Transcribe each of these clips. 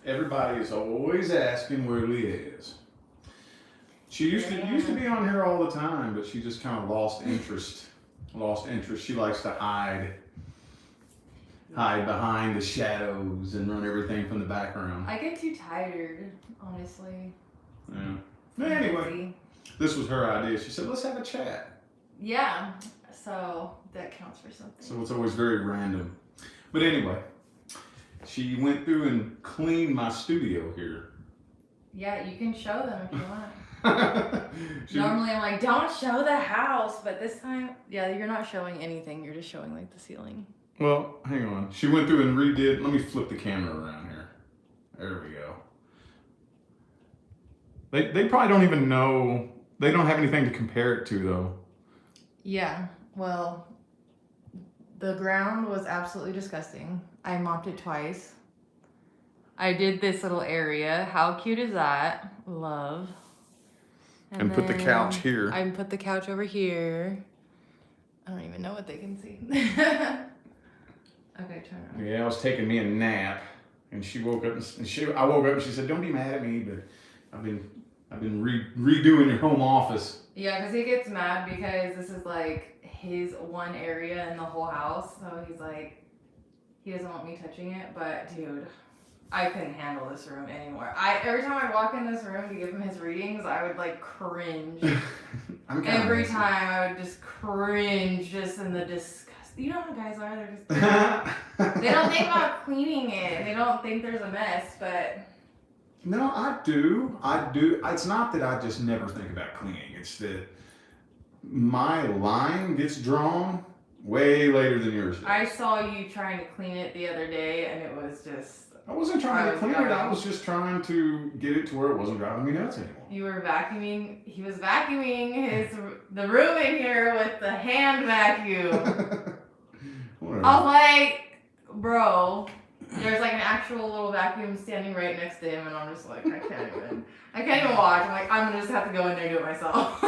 Everybody is always asking where Leah is. She used to be on here all the time, but she just kind of lost interest. Lost interest. She likes to hide behind the shadows and run everything from the background. I get too tired, honestly. Yeah. But anyway, this was her idea. She said, "Let's have a chat." Yeah. So that counts for something. So it's always very random. But anyway, she went through and cleaned my studio here. Yeah, you can show them if you want. Normally I'm like, don't show the house, but this time, yeah, you're not showing anything. You're just showing like the ceiling. Well, hang on. She went through and redid. Let me flip the camera around here. There we go. They probably don't even know. They don't have anything to compare it to though. Yeah. Well, the ground was absolutely disgusting. I mopped it twice. I did this little area. How cute is that? Love. And put the couch here. I put the couch over here. I don't even know what they can see. Okay, turn around. Yeah, I was taking me a nap, and she woke up, and I woke up, and she said, "Don't be mad at me, but I've been redoing your home office." Yeah, because he gets mad because this is like his one area in the whole house, so he's like, he doesn't want me touching it. But dude, I couldn't handle this room anymore. Every time I walk in this room to give him his readings, I would like cringe. Every time I would just cringe, just in the disgust. You know how guys are, they're just they don't think about cleaning it. They don't think there's a mess, but no, I do. It's not that I just never think about cleaning. It's that my line gets drawn way later than yours does. I saw you trying to clean it the other day, and it was just... I wasn't trying to clean it. I was just trying to get it to where it wasn't driving me nuts anymore. You were vacuuming. He was vacuuming the room in here with the hand vacuum. I was like, bro, there's like an actual little vacuum standing right next to him, and I'm just like, I can't even watch. I'm like, I'm gonna just have to go in there and do it myself.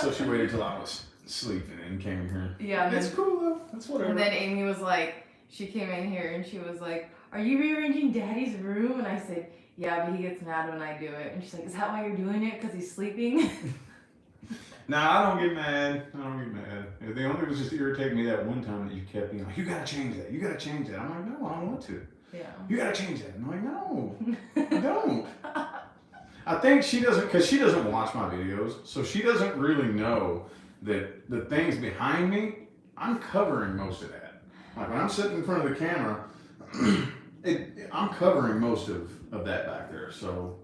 So she waited till I was sleeping and came here. Yeah, that's cool though. That's whatever. And then Amy was like, she came in here and she was like, "Are you rearranging Daddy's room?" And I said, "Yeah, but he gets mad when I do it." And she's like, "Is that why you're doing it? Because he's sleeping?" Nah, I don't get mad. The only was just irritating me that one time that you kept being like, "You gotta change that. You gotta change that." I'm like, "No, I don't want to." Yeah. You gotta change that. I'm like, "No, I don't." I think she doesn't, because she doesn't watch my videos, so she doesn't really know that the things behind me, I'm covering most of that. Like when I'm sitting in front of the camera, I'm covering most of that back there. So.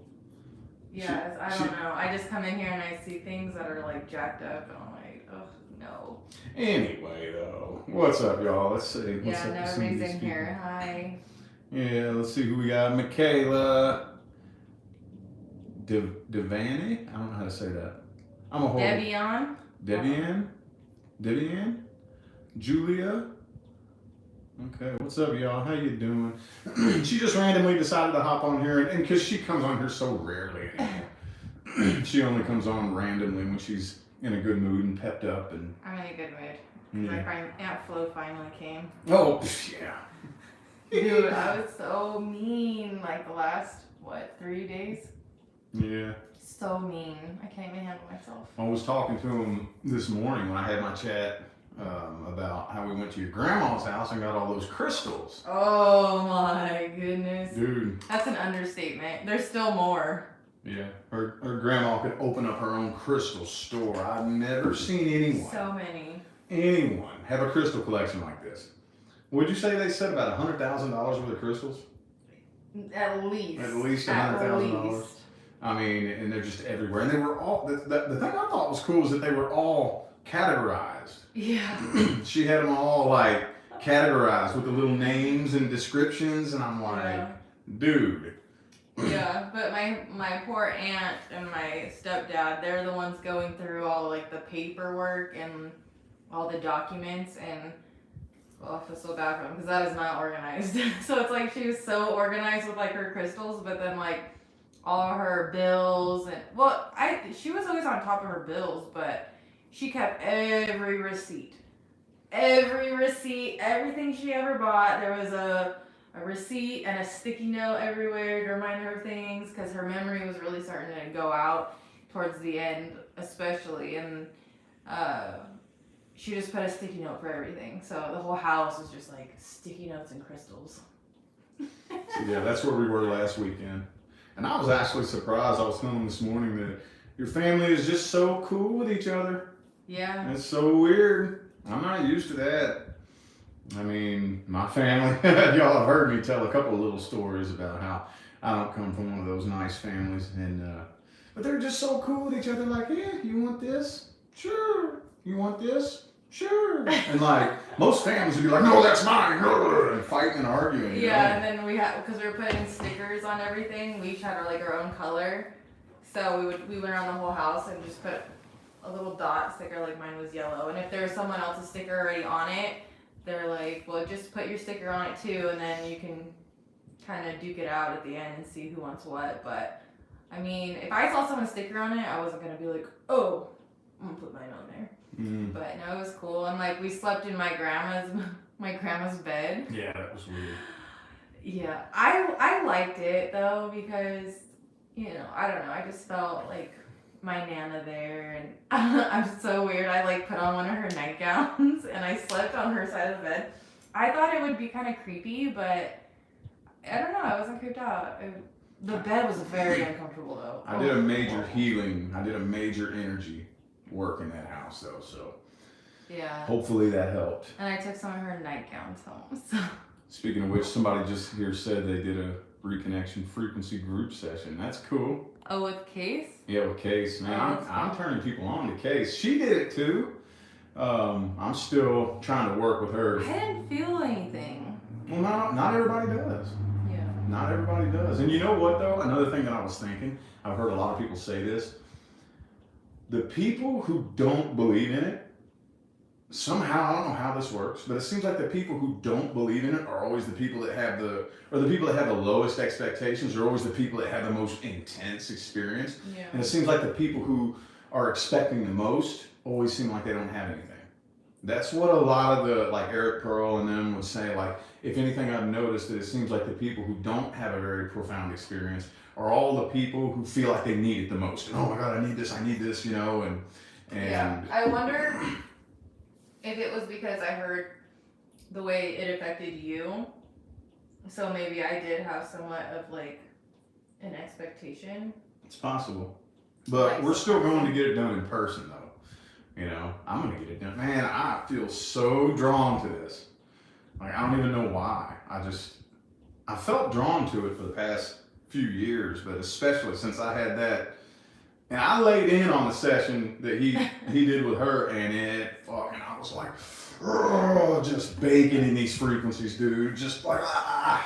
Yeah, I don't know. I just come in here and I see things that are like jacked up, and I'm like, oh no. Anyway, though, what's up, y'all? Let's see. What's up with everybody's in here. Hi. Yeah, let's see who we got. Michaela Devani. I don't know how to say that. I'm a whole. Debian. Julia. Okay, what's up, y'all? How you doing? She just randomly decided to hop on here, and because she comes on here so rarely anymore. She only comes on randomly when she's in a good mood and pepped up. And I'm in a good mood. Yeah. My friend Aunt Flo finally came. Oh, yeah. Dude, I was so mean like the last, 3 days? Yeah. So mean. I can't even handle myself. I was talking to him this morning when I had my chat about how we went to your grandma's house and got all those crystals. Oh my goodness. Dude. That's an understatement. There's still more. Yeah. Her grandma could open up her own crystal store. I've never seen anyone have a crystal collection like this. Would you say they said about $100,000 worth of crystals? At least. At least $100,000. I mean, and they're just everywhere. And they were all, the thing I thought was cool is that they were all categorized. Yeah. She had them all like categorized with the little names and descriptions, and I'm like, dude. Yeah, but my poor aunt and my stepdad, they're the ones going through all like the paperwork and all the documents, and I feel so bad for them because that is not organized. So it's like she was so organized with like her crystals, but then like all her bills and she was always on top of her bills, but she kept every receipt, everything she ever bought. There was a a receipt and a sticky note everywhere to remind her of things because her memory was really starting to go out towards the end, especially. And she just put a sticky note for everything. So the whole house was just like sticky notes and crystals. Yeah, that's where we were last weekend. And I was actually surprised. I was telling them this morning that your family is just so cool with each other. Yeah. It's so weird. I'm not used to that. I mean, my family, y'all have heard me tell a couple of little stories about how I don't come from one of those nice families. But they're just so cool with each other. Like, yeah, you want this? Sure. You want this? Sure. And like, most families would be like, no, that's mine. And fighting and arguing. Yeah, and then we had, because we were putting stickers on everything, we each had our own color. So we went around the whole house and just put a little dot sticker, like mine was yellow. And if there was someone else's sticker already on it, they're like, well, just put your sticker on it too, and then you can kind of duke it out at the end and see who wants what. But I mean, if I saw someone's sticker on it, I wasn't gonna be like, oh, I'm gonna put mine on there. But no, it was cool. And like, we slept in my grandma's bed. Yeah, that was weird. Yeah, I liked it though because, I don't know, I just felt like my Nana there, and I'm so weird. I like put on one of her nightgowns and I slept on her side of the bed. I thought it would be kind of creepy, but I don't know. I wasn't creeped out. The bed was very uncomfortable though. I did a major healing. I did a major energy work in that house though, so yeah. Hopefully that helped. And I took some of her nightgowns home. So. Speaking of which, somebody just here said they did a reconnection frequency group session. That's cool. Oh, with Case? Yeah, with Case, man. I'm turning people on to Case. She did it too. I'm still trying to work with her. I didn't feel anything. Well, not everybody does. Yeah. Not everybody does. And you know what though? Another thing that I was thinking, I've heard a lot of people say this. The people who don't believe in it, somehow, I don't know how this works, but it seems like the people who don't believe in it are always the people that have the lowest expectations, are always the people that have the most intense experience. Yeah. And it seems like the people who are expecting the most always seem like they don't have anything. That's what a lot of the, like Eric Pearl and them would say, like, if anything I've noticed that it seems like the people who don't have a very profound experience are all the people who feel like they need it the most. And, oh my God, I need this, and Yeah. I wonder if it was because I heard the way it affected you, so maybe I did have somewhat of like an expectation. It's possible. But we're still going to get it done in person though. I'm going to get it done. Man, I feel so drawn to this. Like, I don't even know why. I felt drawn to it for the past few years, but especially since I had that. And I laid in on the session that he did with her, and I was like, just baking in these frequencies, dude. Just like,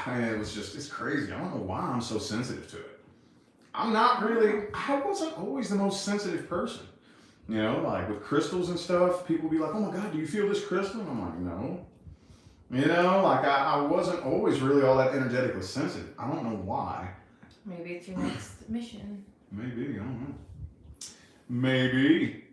and it's crazy. I don't know why I'm so sensitive to it. I wasn't always the most sensitive person. Like with crystals and stuff, people be like, oh my God, do you feel this crystal? And I'm like, no. Like I wasn't always really all that energetically sensitive. I don't know why. Maybe it's your next mission. Maybe, I don't know. Maybe.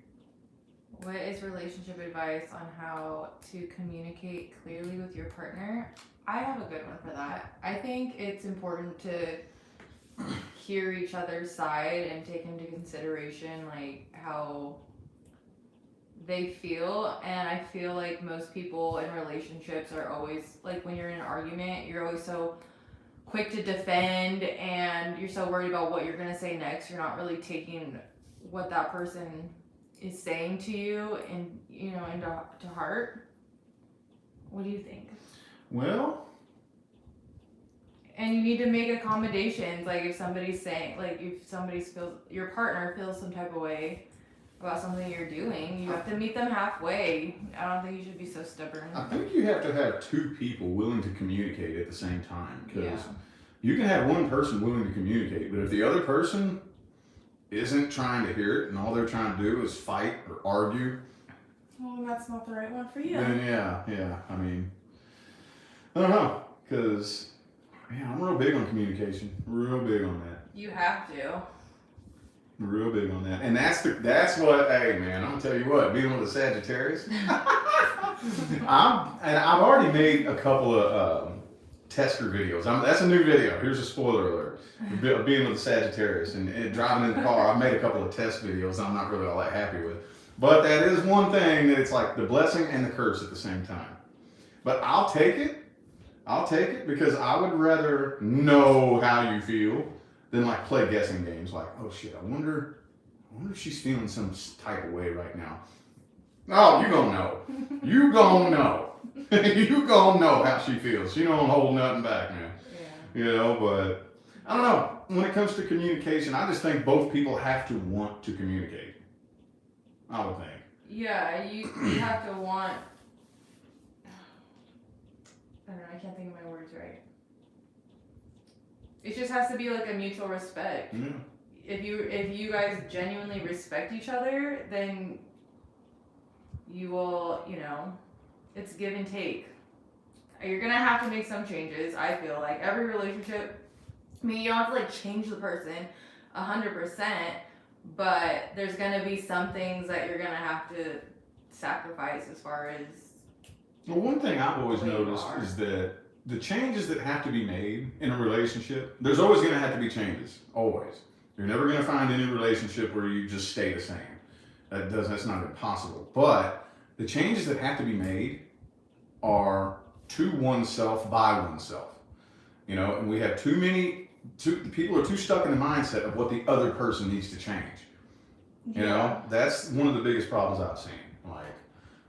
What is relationship advice on how to communicate clearly with your partner? I have a good one for that. I think it's important to hear each other's side and take into consideration like how they feel. And I feel like most people in relationships are always like, when you're in an argument, you're always so quick to defend and you're so worried about what you're going to say next. You're not really taking what that person is saying to you and into heart. What do you think? Well, and you need to make accommodations. Like if somebody's saying, like if your partner feels some type of way about something you're doing, you have to meet them halfway. I don't think you should be so stubborn. I think you have to have two people willing to communicate at the same time, because Yeah. you can have one person willing to communicate, but if the other person isn't trying to hear it and all they're trying to do is fight or argue, Well, that's not the right one for you. then yeah. I mean, I don't know, because I'm real big on communication. Real big on that. You have to. Real big on that. And that's what, hey man, I'm gonna tell you what, being with a Sagittarius, I've already made a couple of tester videos. That's a new video. Here's a spoiler alert. Being with the Sagittarius and driving in the car, I've made a couple of test videos I'm not really all that happy with. But that is one thing that it's like the blessing and the curse at the same time. But I'll take it. I'll take it because I would rather know how you feel than like play guessing games. Like, oh shit, I wonder if she's feeling some type of way right now. Oh, you gonna know. You gonna know. You gonna know how she feels. She don't hold nothing back, man. Yeah. You know, but I don't know. When it comes to communication, I just think both people have to want to communicate. I would think. Yeah, you have to want. I don't know. I can't think of my words right. It just has to be like a mutual respect. Yeah. If you guys genuinely respect each other, then you will, it's give and take. You're gonna have to make some changes. I feel like every relationship. I mean, you don't have to like change the person 100%, but there's gonna be some things that you're gonna have to sacrifice as far as. Well, one thing I've always noticed is that the changes that have to be made in a relationship, there's always going to have to be changes. Always. You're never going to find any relationship where you just stay the same. That's not impossible. But the changes that have to be made are to oneself by oneself. And we have people are too stuck in the mindset of what the other person needs to change. That's one of the biggest problems I've seen. Like,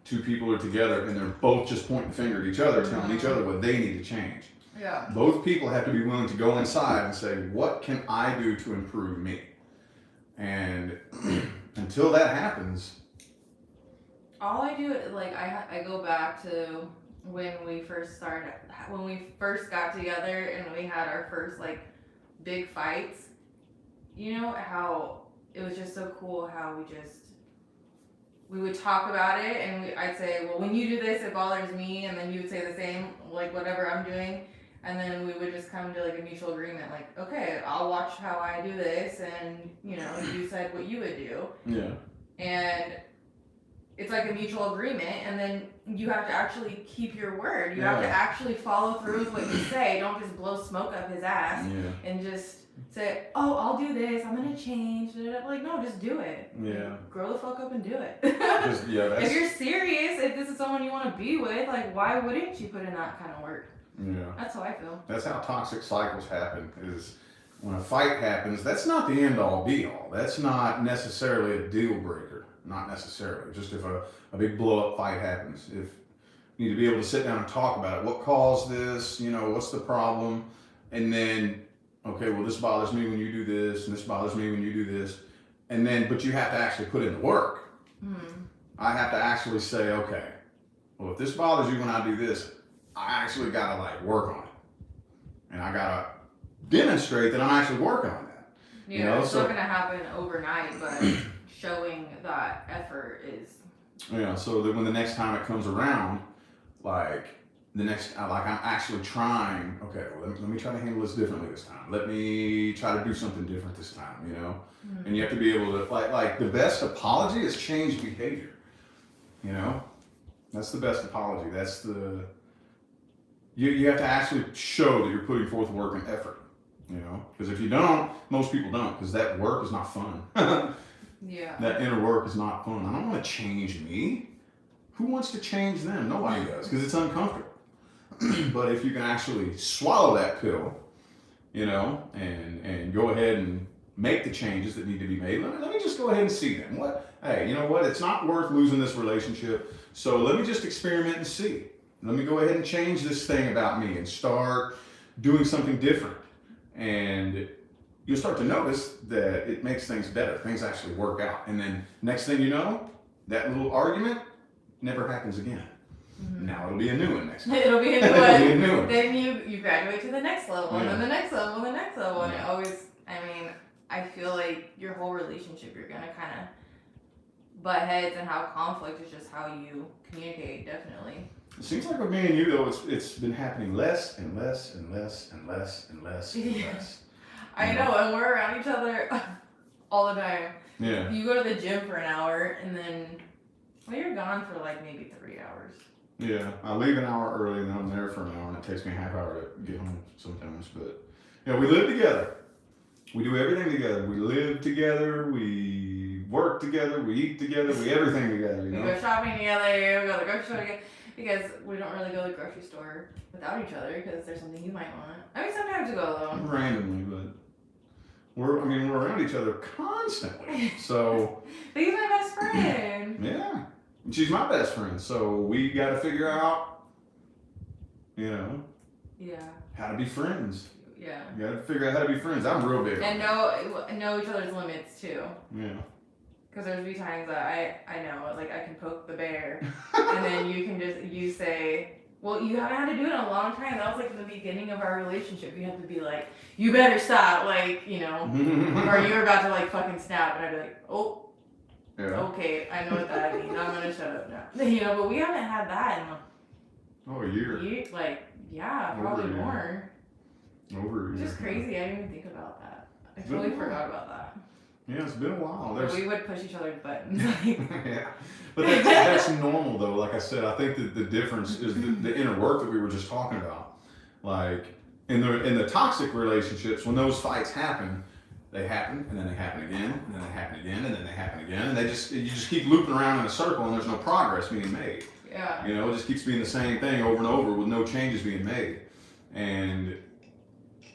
two people are together and they're both just pointing the finger at each other, telling each other what they need to change. Yeah. Both people have to be willing to go inside and say, what can I do to improve me? And until that happens. All I do, like, I go back to when we first got together and we had our first, like, big fights. You know how it was just so cool how we would talk about it and I'd say, well, when you do this, it bothers me. And then you would say the same, like whatever I'm doing. And then we would just come to like a mutual agreement. Like, okay, I'll watch how I do this. And, you said what you would do. Yeah. And it's like a mutual agreement. And then you have to actually keep your word. You have to actually follow through with what you say. Don't just blow smoke up his ass and just say, oh, I'll do this, I'm gonna change. Like, no, just do it. Yeah. Grow the fuck up and do it. If you're serious, if this is someone you want to be with, like, why wouldn't you put in that kind of work? Yeah. That's how I feel. That's how toxic cycles happen, is when a fight happens, that's not the end all be all. That's not necessarily a deal breaker. Not necessarily. Just if a big blow up fight happens. If you need to be able to sit down and talk about it. What caused this? What's the problem? And then, okay, well, this bothers me when you do this, and this bothers me when you do this. And then, but you have to actually put in the work. I have to actually say, okay, well, if this bothers you when I do this, I actually got to like work on it. And I got to demonstrate that I'm actually working on that. Yeah, it's not going to happen overnight, but showing that effort is. Yeah, so that when the next time it comes around, like, I'm actually trying, okay, well, let me try to handle this differently this time. Let me try to do something different this time, And you have to be able to, like the best apology is changed behavior, That's the best apology. That's you have to actually show that you're putting forth work and effort, Because if you don't, most people don't, because that work is not fun. Yeah. That inner work is not fun. I don't want to change me. Who wants to change them? Nobody does, because it's uncomfortable. But if you can actually swallow that pill, and go ahead and make the changes that need to be made, let me just go ahead and see them. Hey, you know what? It's not worth losing this relationship, so let me just experiment and see. Let me go ahead and change this thing about me and start doing something different. And you'll start to notice that it makes things better. Things actually work out. And then next thing you know, that little argument never happens again. Now it'll be a new one next time. It'll be a new one. Be a new one. Then you graduate to the next level, and then the next level, and the next level. And it Yeah. always, I feel like your whole relationship, you're going to kind of butt heads and have conflict. Is just how you communicate, definitely. It seems like with me and you, though, it's been happening less and less and less and less and less and less. I know, and we're around each other all the time. Yeah. You go to the gym for an hour, and then, you're gone for like maybe 3 hours. Yeah, I leave an hour early and then I'm there for an hour and it takes me a half hour to get home sometimes. But yeah, we live together. We do everything together. We live together. We work together. We eat together. We everything together. You We know. go shopping together. We go to the grocery store together. Because we don't really go to the grocery store without each other because there's something you might want. I mean, sometimes we go alone. Randomly, but we're around each other constantly. So But he's my best friend. yeah, and she's my best friend. So we got to figure out, you know, Yeah. how to be friends. Yeah. You got to figure out how to be friends. I'm real big. And know each other's limits too. Yeah. Because there's be times that I know, like I can poke the bear, and then you say, well, you haven't had to do it in a long time. That was like the beginning of our relationship. You have to be like, you better stop, like, you know, or you're about to like fucking snap, and I'd be like, oh, Yeah. okay, I know what that means. I'm gonna shut up now. You know, but we haven't had that Oh, a year. in like, yeah, Over probably a year. more. Over a year. It's just crazy. I didn't even think about that. I It's been totally a while. forgot about that. Yeah, it's been a while. But we would push each other's buttons. Yeah, but that's normal though. Like I said, I think that the difference is the inner work that we were just talking about. Like in the toxic relationships, when those fights happen, they happen and then they happen again and then they happen again and then they happen again, and you just keep looping around in a circle and there's no progress being made. Yeah. You know, it just keeps being the same thing over and over with no changes being made. And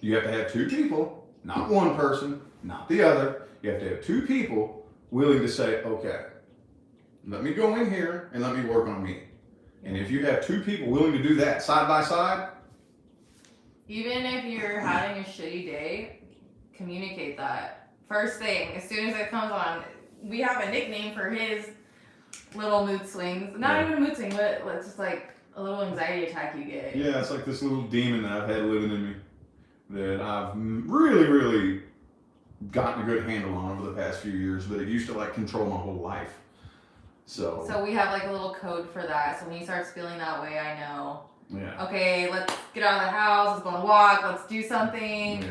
you have to have two people, not one person, not the other. You have to have two people willing to say, okay, let me go in here and let me work on me. And if you have two people willing to do that side by side, Even if you're having a shitty day, communicate that. First thing, as soon as it comes on, we have a nickname for his little mood swings. Not Yeah. even a mood swing, but it's just like a little anxiety attack you get. yeah, it's like this little demon that I've had living in me that I've really, really gotten a good handle on over the past few years, but it used to like control my whole life. So So we have like a little code for that. So when he starts feeling that way, I know, yeah. okay, let's get out of the house, let's go on a walk, let's do something. Yeah.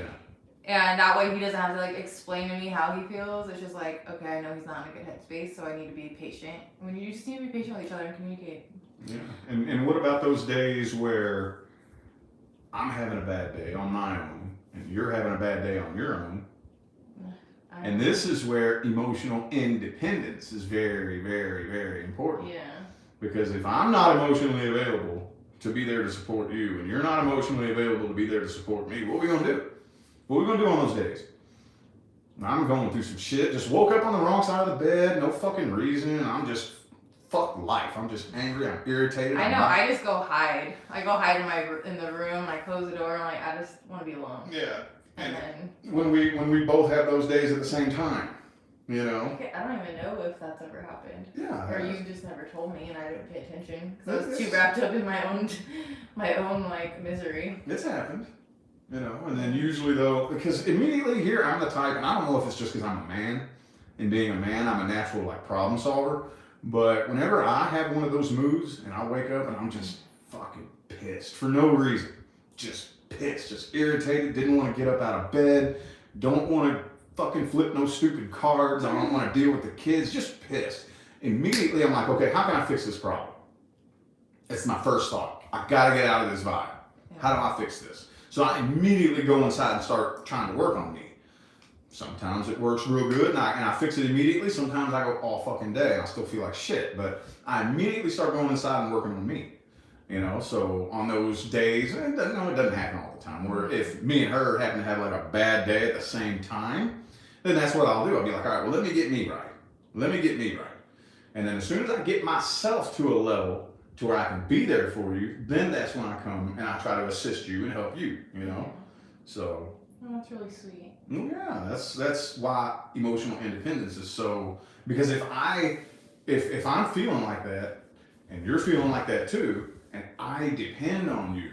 And that way he doesn't have to like explain to me how he feels. It's just like, okay, I know he's not in a good headspace, so I need to be patient. I mean, you just need to be patient with each other and communicate. Yeah. And what about those days where I'm having a bad day on my own and you're having a bad day on your own? And this is where emotional independence is very, very, very important. Yeah. Because if I'm not emotionally available to be there to support you and you're not emotionally available to be there to support me, what are we going to do? What are we going to do on those days? I'm going through some shit. Just woke up on the wrong side of the bed. No fucking reason. I'm just, fuck life. I'm just angry. I'm irritated. I know. I just go hide. I go hide in the room. I close the door. I'm like, I just want to be alone. Yeah. And then When we both have those days at the same time, you know? I don't even know if that's ever happened. Yeah. Or you just never told me and I didn't pay attention because I was It's- too wrapped up in my own like misery. It's happened, you know, and then usually though, because immediately here I'm the type, and I don't know if it's just because I'm a man, and being a man, I'm a natural like problem solver, but whenever I have one of those moods and I wake up and I'm just fucking pissed for no reason, just pissed, just irritated, didn't want to get up out of bed, don't want to fucking flip no stupid cards, I don't want to deal with the kids, just pissed. Immediately I'm like, okay, how can I fix this problem? It's my first thought. I gotta get out of this vibe. How do I fix this? So I immediately go inside and start trying to work on me. Sometimes it works real good and I fix it immediately. Sometimes I go all fucking day and I still feel like shit. But I immediately start going inside and working on me. You know, so on those days, and it doesn't happen all the time, where if me and her happen to have like a bad day at the same time, then that's what I'll do. I'll be like, all right, well, let me get me right. Let me get me right. And then as soon as I get myself to a level to where I can be there for you, then that's when I come and I try to assist you and help you, you know? So, Oh, that's really sweet. yeah, that's why emotional independence is so, because if I'm feeling like that and you're feeling like that too, and I depend on you,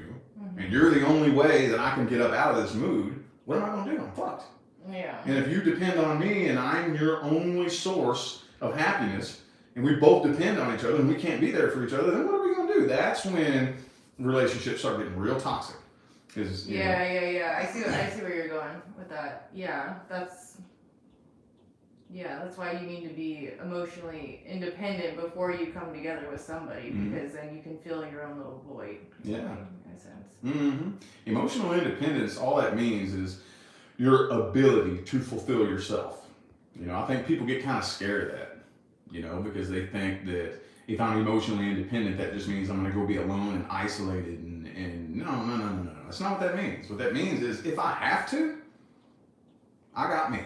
and you're the only way that I can get up out of this mood, what am I going to do? I'm fucked. Yeah. And if you depend on me and I'm your only source of happiness, and we both depend on each other and we can't be there for each other, then what are we going to do? That's when relationships start getting real toxic. Yeah. I see where you're going with that. Yeah, Yeah, that's why you need to be emotionally independent before you come together with somebody, because then you can fill your own little void. Yeah. In a sense. Mm-hmm. Emotional independence, all that means is your ability to fulfill yourself. You know, I think people get kind of scared of that, you know, because they think that if I'm emotionally independent, that just means I'm going to go be alone and isolated. And no. That's not what that means. What that means is if I have to, I got me,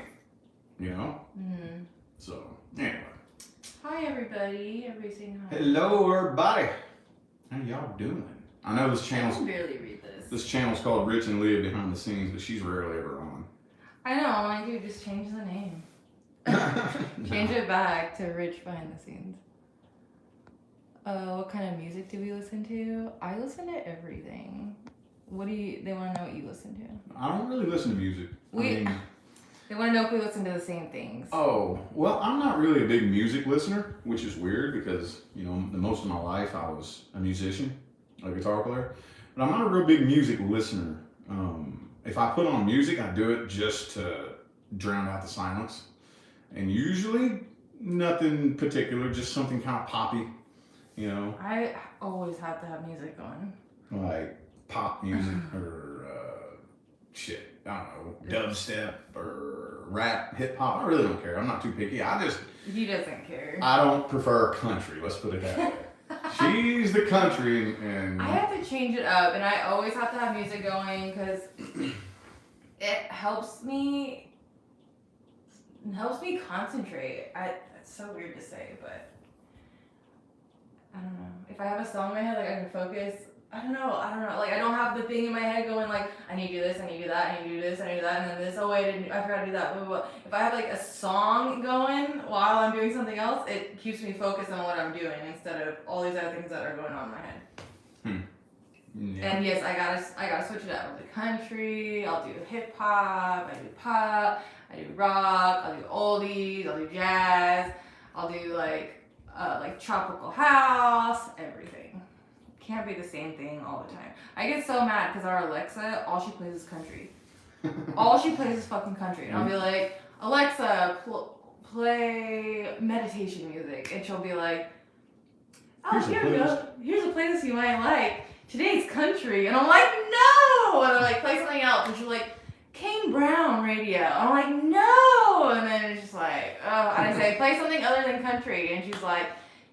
you know? Mm-hmm. So, anyway. Hi, everybody. Everybody saying hi. Hello, everybody. How y'all doing? I know this I channel's can barely read this. This channel's called Rich and Leah Behind the Scenes, but she's rarely ever on. I know. I'm like, dude, just change the name. Change it back to Rich Behind the Scenes. What kind of music do we listen to? I listen to everything. They want to know what you listen to. I don't really listen to music. They want to know if we listen to the same things. Oh, well, I'm not really a big music listener, which is weird because, you know, the most of my life I was a musician, a guitar player. But I'm not a real big music listener. If I put on music, I do it just to drown out the silence. And usually nothing particular, just something kind of poppy, you know. I always have to have music on. Like pop music or shit, I don't know, dubstep or rap, hip hop. I really don't care. I'm not too picky. He doesn't care. I don't prefer country. Let's put it that way. She's the country, and I have to change it up, and I always have to have music going because it helps me concentrate. It's so weird to say, but I don't know. If I have a song in my head, like I can focus. I don't know. Like I don't have the thing in my head going like I need to do this, I need to do that, I need to do this, I need to do that, and then this. Oh wait, I forgot to do that. Blah, blah, blah. If I have like a song going while I'm doing something else, it keeps me focused on what I'm doing instead of all these other things that are going on in my head. Yeah. And yes, I gotta switch it up. I'll do country, I'll do hip hop, I do pop, I do rock, I'll do oldies, I'll do jazz, I'll do like tropical house, everything. Can't be the same thing all the time. I get so mad because our Alexa, all she plays is country. All she plays is fucking country. And I'll be like, Alexa, play meditation music. And she'll be like, oh, here we go. Here's a playlist you might like. Today's country. And I'm like, no! And I'm like, play something else. And she's like, Kane Brown radio. And I'm like, no! And then it's just like, oh. And I say, play something other than country. And she's like,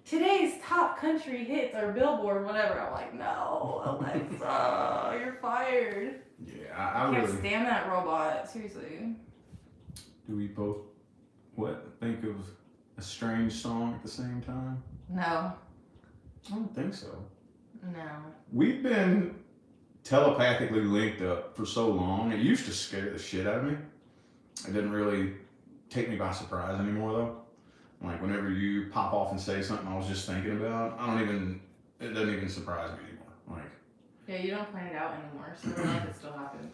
today's top country hits or Billboard, whatever. I'm like, no, Alexa, you're fired. Yeah, I can't stand that robot. Seriously. Do we both think of a strange song at the same time? No. I don't think so. No. We've been telepathically linked up for so long. It used to scare the shit out of me. It didn't really take me by surprise anymore, though. Like, whenever you pop off and say something I was just thinking about, it doesn't even surprise me anymore. Like, yeah, you don't point it out anymore, so I don't know if it still happens.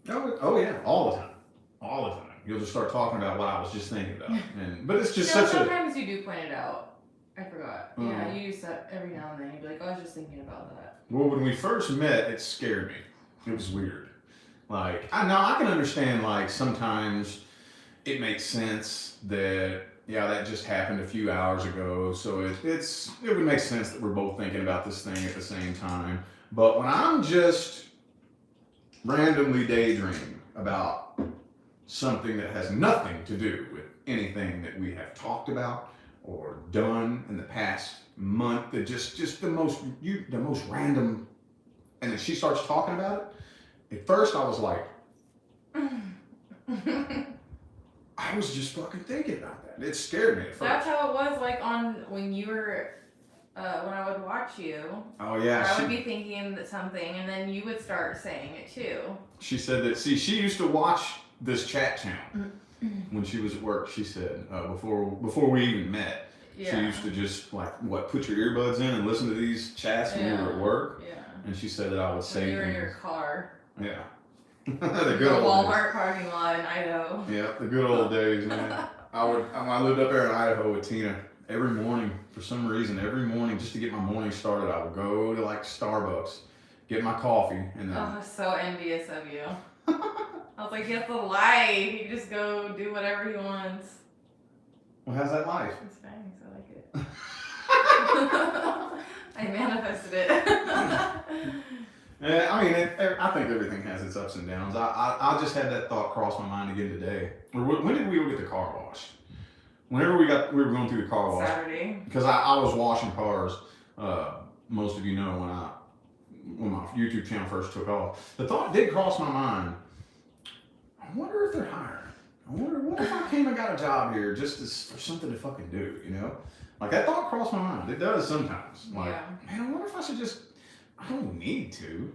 Oh yeah, all the time. All the time. You'll just start talking about what I was just thinking about. But it's just sometimes you do point it out. I forgot. Yeah, you use that every now and then. You'd be like, oh, I was just thinking about that. Well, when we first met, it scared me. It was weird. Like, I can understand, like, sometimes it makes sense that, yeah, that just happened a few hours ago, so it would make sense that we're both thinking about this thing at the same time. But when I'm just randomly daydreaming about something that has nothing to do with anything that we have talked about or done in the past month, that just the most random, and then she starts talking about it, at first I was like, I was just fucking thinking about that. It scared me at first. That's how it was like when you were, when I would watch you. Oh yeah. I would be thinking something and then you would start saying it too. She said that, she used to watch this chat channel when she was at work. She said, before we even met, she used to just put your earbuds in and listen to these chats when you were at work. Yeah. And she said that I would say when you were in your car. Yeah. The good old Walmart parking lot in Idaho. Yeah, the good old days, man. I lived up there in Idaho with Tina. Every morning, for some reason, just to get my morning started, I would go to like Starbucks, get my coffee, and then. Oh, I'm so envious of you. I was like, he has the life. He can just go do whatever he wants. Well, how's that life? It's nice. I like it. I manifested it. I mean, I think everything has its ups and downs. I just had that thought cross my mind again today. When did we go get the car washed? Whenever we were going through the car wash. Saturday. Because I was washing cars. Most of you know when my YouTube channel first took off. The thought did cross my mind. I wonder if they're hiring. I wonder what if I came and got a job here just for something to fucking do, you know? Like that thought crossed my mind. It does sometimes. Like, man, I wonder if I should just. I don't need to.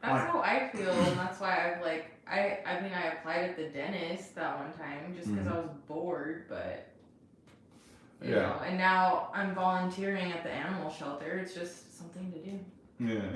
That's how I feel, and that's why I've like I mean I applied at the dentist that one time just because I was bored, but you know, and now I'm volunteering at the animal shelter. It's just something to do.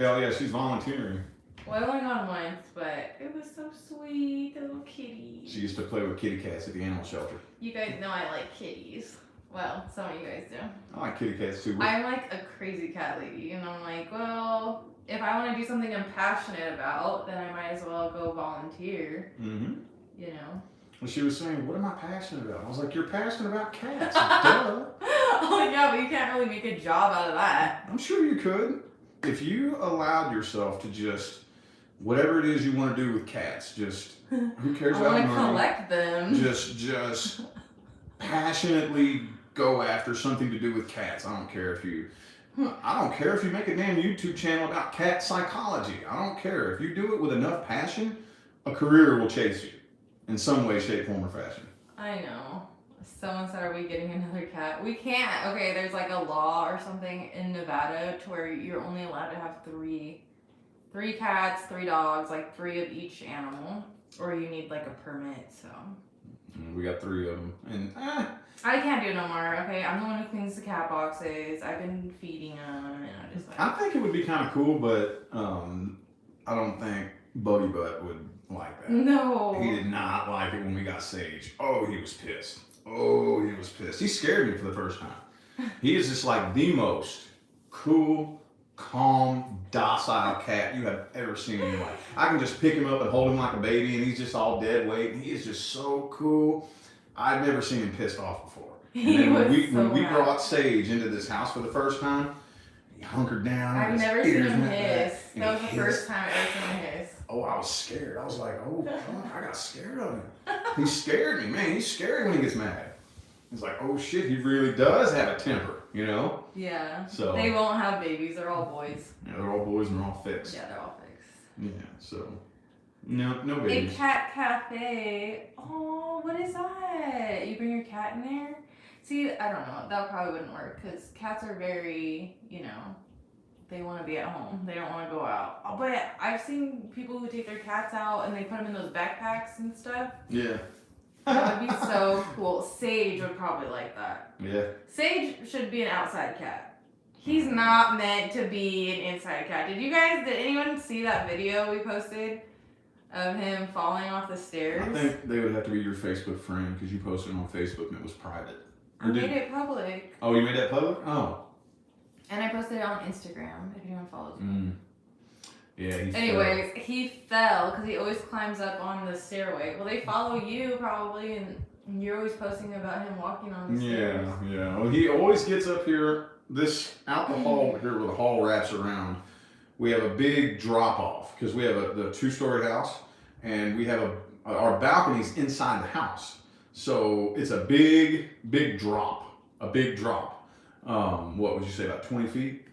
Yeah, she's volunteering. Well, I've only gone once, but it was so sweet, the little kitty. She used to play with kitty cats at the animal shelter. You guys know I like kitties. Well, some of you guys do. I like kitty cats too. I'm like a crazy cat lady, and I'm like, well, if I want to do something I'm passionate about, then I might as well go volunteer. Mm-hmm. You know? Well, she was saying, what am I passionate about? I was like, you're passionate about cats. Duh. Oh, yeah, but you can't really make a job out of that. I'm sure you could. If you allowed yourself to just, whatever it is you want to do with cats, just, who cares about money? I want to collect them. Just passionately go after something to do with cats. I don't care if you make a damn YouTube channel about cat psychology. I don't care. If you do it with enough passion, a career will chase you in some way, shape, form, or fashion. I know. Someone said, are we getting another cat? We can't. Okay, there's like a law or something in Nevada to where you're only allowed to have three cats, 3 dogs, like 3 of each animal, or you need like a permit, so. We got 3 of them, and I can't do it no more, okay? I'm the one who cleans the cat boxes. I've been feeding them, and I just like... I think it would be kind of cool, but I don't think Buggy Butt would like that. No. He did not like it when we got Sage. Oh, he was pissed. Oh, he was pissed. He scared me for the first time. He is just like the most cool, calm, docile cat you have ever seen in your life. I can just pick him up and hold him like a baby, and he's just all dead weight, and he is just so cool. I've never seen him pissed off before. And then when we brought Sage into this house for the first time, he hunkered down. I've never seen him hiss. That was the first time I've ever seen him hiss. Oh, I was scared. I was like, oh, fuck, I got scared of him. He scared me, man. He's scary when he gets mad. He's like, oh shit, he really does have a temper, you know? Yeah. So they won't have babies. They're all boys. Yeah, they're all boys and they're all fixed. Yeah, they're all fixed. Yeah, so no babies. A cat cafe. Oh, what is that? You bring your cat in there? See, I don't know. That probably wouldn't work because cats are very, you know, they want to be at home. They don't want to go out. Oh, but I've seen people who take their cats out and they put them in those backpacks and stuff. Yeah. That would be so cool. Sage would probably like that. Yeah. Sage should be an outside cat. He's not meant to be an inside cat. Did anyone see that video we posted of him falling off the stairs? I think they would have to be your Facebook friend because you posted it on Facebook and it was private. I made it public. Oh, you made that public? Oh. And I posted it on Instagram if anyone follows me. Yeah, Anyways, he fell because he always climbs up on the stairway. Well, they follow you probably, and you're always posting about him walking on the stairs. Yeah. Well, he always gets up here, out the hall here where the hall wraps around. We have a big drop off because we have the 2-story house, and we have our balcony's inside the house. So it's a big drop. A big drop. What would you say, about 20 feet?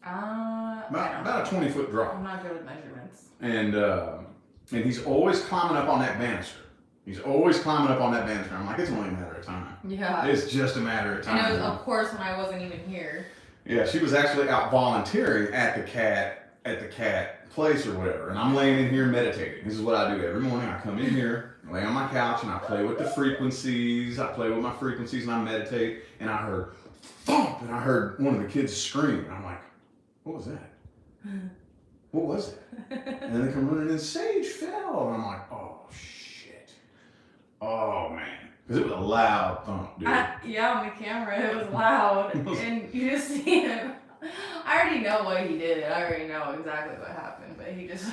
About a 20-foot drop. I'm not good with measurements. And he's always climbing up on that banister. I'm like, it's only a matter of time. Yeah. It's just a matter of time. And it was, of course, when I wasn't even here. Yeah, she was actually out volunteering at the cat place or whatever. And I'm laying in here meditating. This is what I do every morning. I come in here, lay on my couch, and I play with the frequencies. I play with my frequencies and I meditate. And I heard thump, and I heard one of the kids scream. And I'm like, what was that? What was that? And then they come running in, Sage fell. And I'm like, oh, shit. Oh, man. Because it was a loud thump, dude. Yeah, on the camera, it was loud. And you just see him. I already know what he did. I already know exactly what happened. But he just...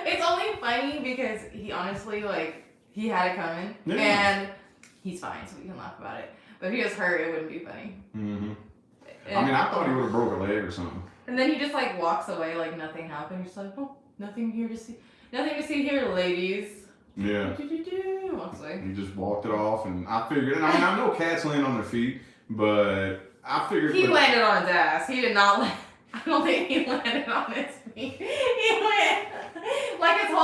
It's only funny because he honestly, he had it coming. Yeah. And he's fine, so we can laugh about it. But if he was hurt, it wouldn't be funny. Mm-hmm. I mean, I thought he would have broke a leg or something. And then he just like walks away like nothing happened. He's like, oh, nothing here to see. Nothing to see here, ladies. Yeah. Walks away. He just walked it off, and I figured, and I mean, I know cats land on their feet, but I figured... He landed on his ass. He did not land. I don't think he landed on his feet. He went like his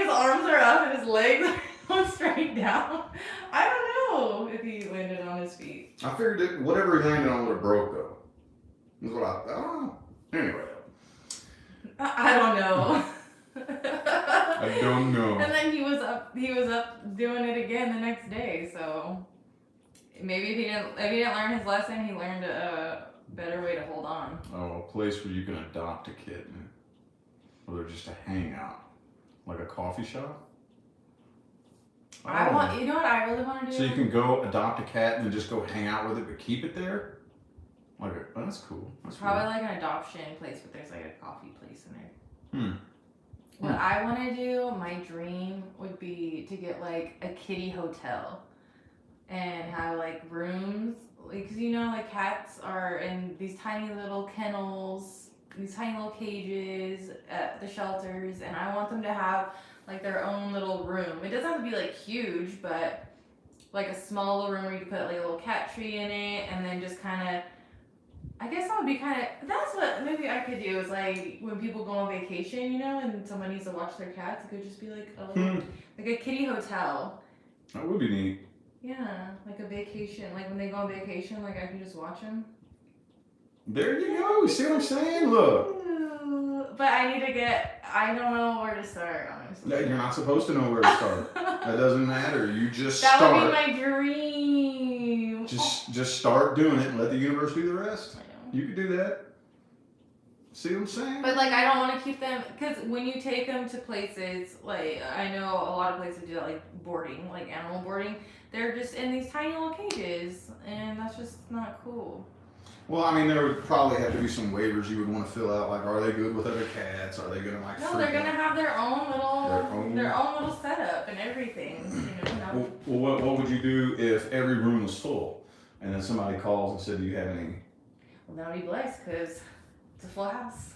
arms are up and his legs are going straight down. I don't know if he landed on his feet. I figured that whatever he landed on would have broke, though. That's what I don't know. Anyway. I don't know. I don't know. And then he was up doing it again the next day, so maybe if he didn't learn his lesson, he learned a better way to hold on. Oh, a place where you can adopt a kitten. Or they're just a hangout. Like a coffee shop? You know what I really want to do? So you can go adopt a cat and then just go hang out with it, but keep it there? Like, that's cool. That's probably cool. like an adoption place, but there's like a coffee place in there. Hmm. What I want to do, my dream would be to get like a kitty hotel and have like rooms, like, 'cause you know, like cats are in these tiny little kennels, these tiny little cages at the shelters, and I want them to have like their own little room. It doesn't have to be like huge, but like a small little room where you can put like a little cat tree in it, and then just kind of, I guess that would be kind of, that's what maybe I could do, is like when people go on vacation, you know, and someone needs to watch their cats, it could just be like a little, like a kitty hotel. That would be neat. Yeah, like a vacation, like when they go on vacation, like I can just watch them. There you go. You see what I'm saying? Look. But I need to I don't know where to start, honestly. You're not supposed to know where to start. That doesn't matter. You just that start. That would be my dream. Just start doing it and let the universe do the rest. I know. You could do that. See what I'm saying? But like I don't want to keep them, because when you take them to places, like I know a lot of places do that, like boarding, like animal boarding, they're just in these tiny little cages, and that's just not cool. Well, I mean, there would probably have to be some waivers you would want to fill out, like, are they good with other cats? Are they gonna like? No, they're gonna have their own little setup and everything. You know. Well, what would you do if every room was full, and then somebody calls and said, "Do you have any?" Well, that would be blessed, because it's a full house.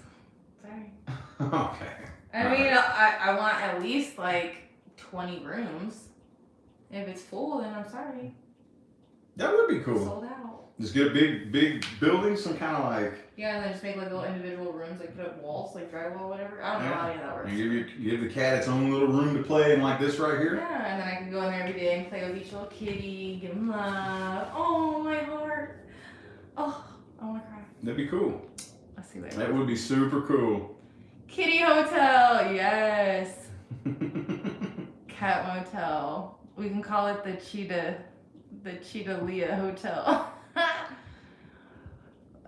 Sorry. Okay. I mean, I want at least like 20 rooms. If it's full, then I'm sorry. That would be cool. Sold out. Just get a big building, some kind of like. Yeah, and then just make like little individual rooms, like put up walls, like drywall, whatever. I don't know how any of that works. And give the cat its own little room to play in, like this right here. Yeah, and then I can go in there every day and play with each little kitty, give them love. Oh, my heart. Oh, I want to cry. That'd be cool. Let's see later. That would be super cool. Kitty hotel, yes. Cat motel. We can call it the Cheetah Leah Hotel.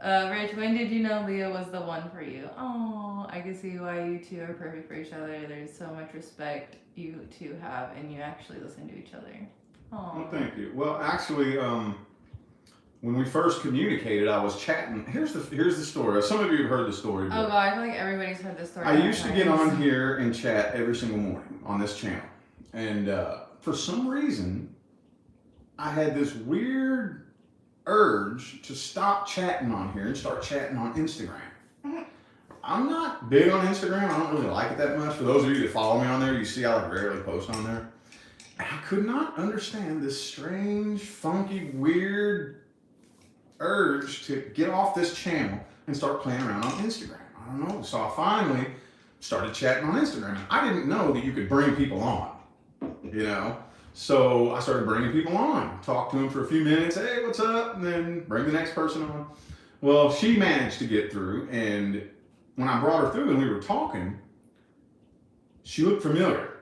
Rich, when did you know Leah was the one for you? Oh, I can see why you two are perfect for each other. There's so much respect you two have, and you actually listen to each other. Oh. Well, thank you. Well, actually, when we first communicated, I was chatting. Here's the story. Some of you have heard the story. Oh God, I feel like everybody's heard this story. I used to get on here and chat every single morning on this channel, and for some reason, I had this weird urge to stop chatting on here and start chatting on Instagram. I'm not big on Instagram. I don't really like it that much. For those of you that follow me on there, you see I like rarely post on there. And I could not understand this strange, funky, weird urge to get off this channel and start playing around on Instagram. I don't know. So I finally started chatting on Instagram. I didn't know that you could bring people on, you know? So I started bringing people on, talk to them for a few minutes, hey, what's up? And then bring the next person on. Well, she managed to get through, and when I brought her through and we were talking, she looked familiar.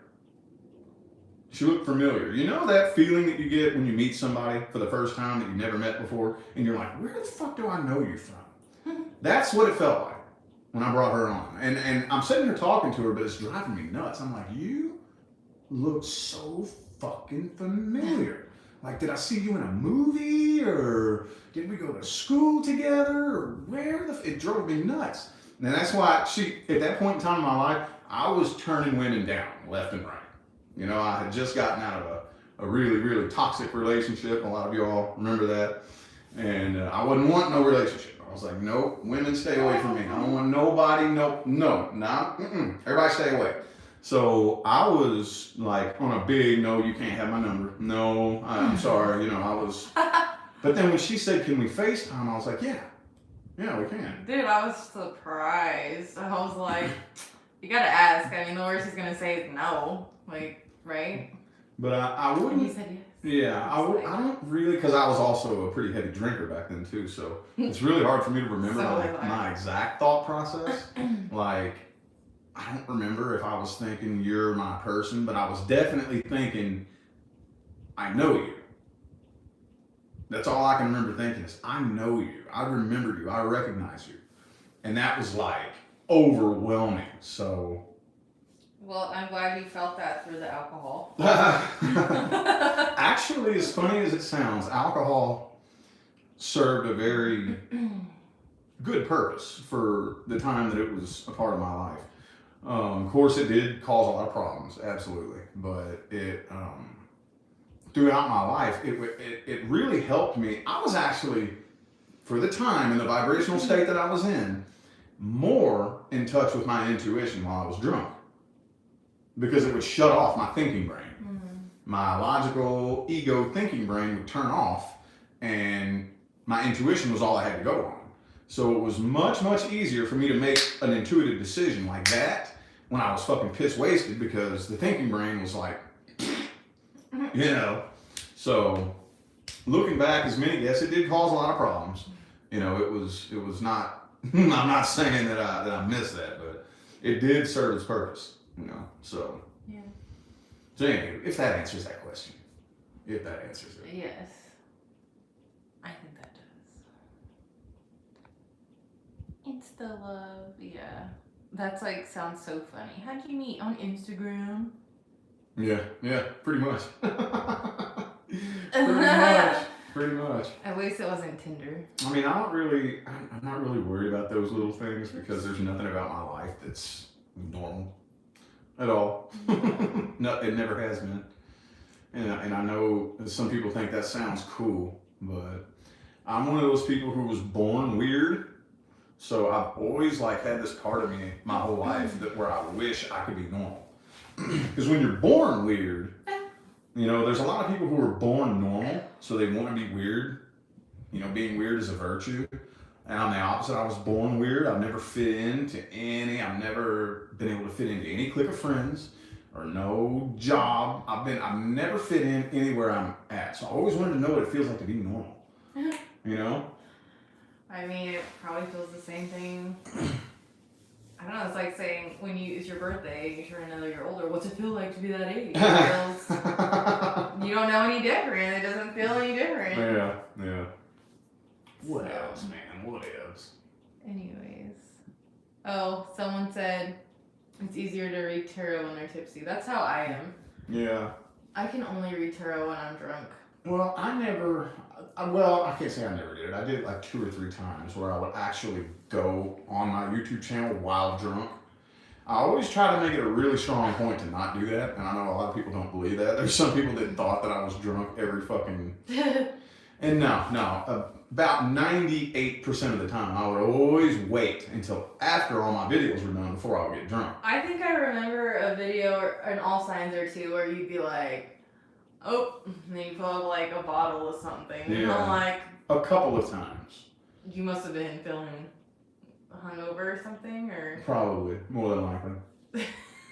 She looked familiar. You know that feeling that you get when you meet somebody for the first time that you've never met before, and you're like, where the fuck do I know you from? That's what it felt like when I brought her on. And I'm sitting here talking to her, but it's driving me nuts. I'm like, you look so fucking familiar. Like, did I see you in a movie, or did we go to school together, or where it drove me nuts. And that's why at that point in time in my life, I was turning women down left and right. You know, I had just gotten out of a a really, really toxic relationship. A lot of y'all remember that. And I wouldn't want no relationship. I was like, nope, women stay away from me. I don't want nobody, everybody stay away. So I was like on a big, no, you can't have my number. No, I'm sorry, I was. But then when she said, can we FaceTime? I was like, yeah, we can. Dude, I was surprised. I was like, you gotta ask. I mean, the worst he's gonna say is no. Like, right? But I wouldn't. And he said yes. Yeah, I don't really, because I was also a pretty heavy drinker back then too, so it's really hard for me to remember my exact thought process. Like, I don't remember if I was thinking you're my person, but I was definitely thinking, I know you. That's all I can remember thinking is, I know you, I remember you, I recognize you. And that was like overwhelming, so. Well, I'm glad you felt that through the alcohol. Actually, as funny as it sounds, alcohol served a very good purpose for the time that it was a part of my life. Of course, it did cause a lot of problems, absolutely. But it, throughout my life, it really helped me. I was actually, for the time, in the vibrational state that I was in, more in touch with my intuition while I was drunk. Because it would shut off my thinking brain. Mm-hmm. My logical, ego thinking brain would turn off, and my intuition was all I had to go on. So it was much, much easier for me to make an intuitive decision like that when I was fucking piss wasted, because the thinking brain was like, So looking back, yes, it did cause a lot of problems. It was not. I'm not saying that I missed that, but it did serve its purpose. So. Yeah. So anyway, if that answers that question. Yes. I think that does. Insta love, yeah. That's like, sounds so funny. How'd you meet? On Instagram? Yeah, pretty much. Pretty much. At least it wasn't Tinder. I mean, I'm not really worried about those little things, because there's nothing about my life that's normal. At all. No, it never has been. And I know some people think that sounds cool, but I'm one of those people who was born weird. So I've always had this part of me my whole life where I wish I could be normal. Because when you're born weird, there's a lot of people who are born normal, so they want to be weird. Being weird is a virtue. And I'm the opposite. I was born weird. I've never fit into I've never been able to fit into any clique of friends or no job. I've never fit in anywhere I'm at. So I always wanted to know what it feels like to be normal. I mean, it probably feels the same thing. I don't know. It's like saying when it's your birthday, you turn another year older. What's it feel like to be that age? You don't know any different. It doesn't feel any different. Yeah. What else, man? What else? Anyways. Oh, someone said it's easier to read tarot when they're tipsy. That's how I am. Yeah. I can only read tarot when I'm drunk. Well, I can't say I never did it. I did it 2 or 3 times where I would actually go on my YouTube channel while drunk. I always try to make it a really strong point to not do that, and I know a lot of people don't believe that. There's some people that thought that I was drunk every fucking... And no. About 98% of the time, I would always wait until after all my videos were done before I would get drunk. I think I remember a video or an All Signs or two where you'd be like, oh, and then you pull up a bottle of something. Yeah. And I'm like... A couple of times. You must have been feeling hungover or something, or... Probably, more than likely.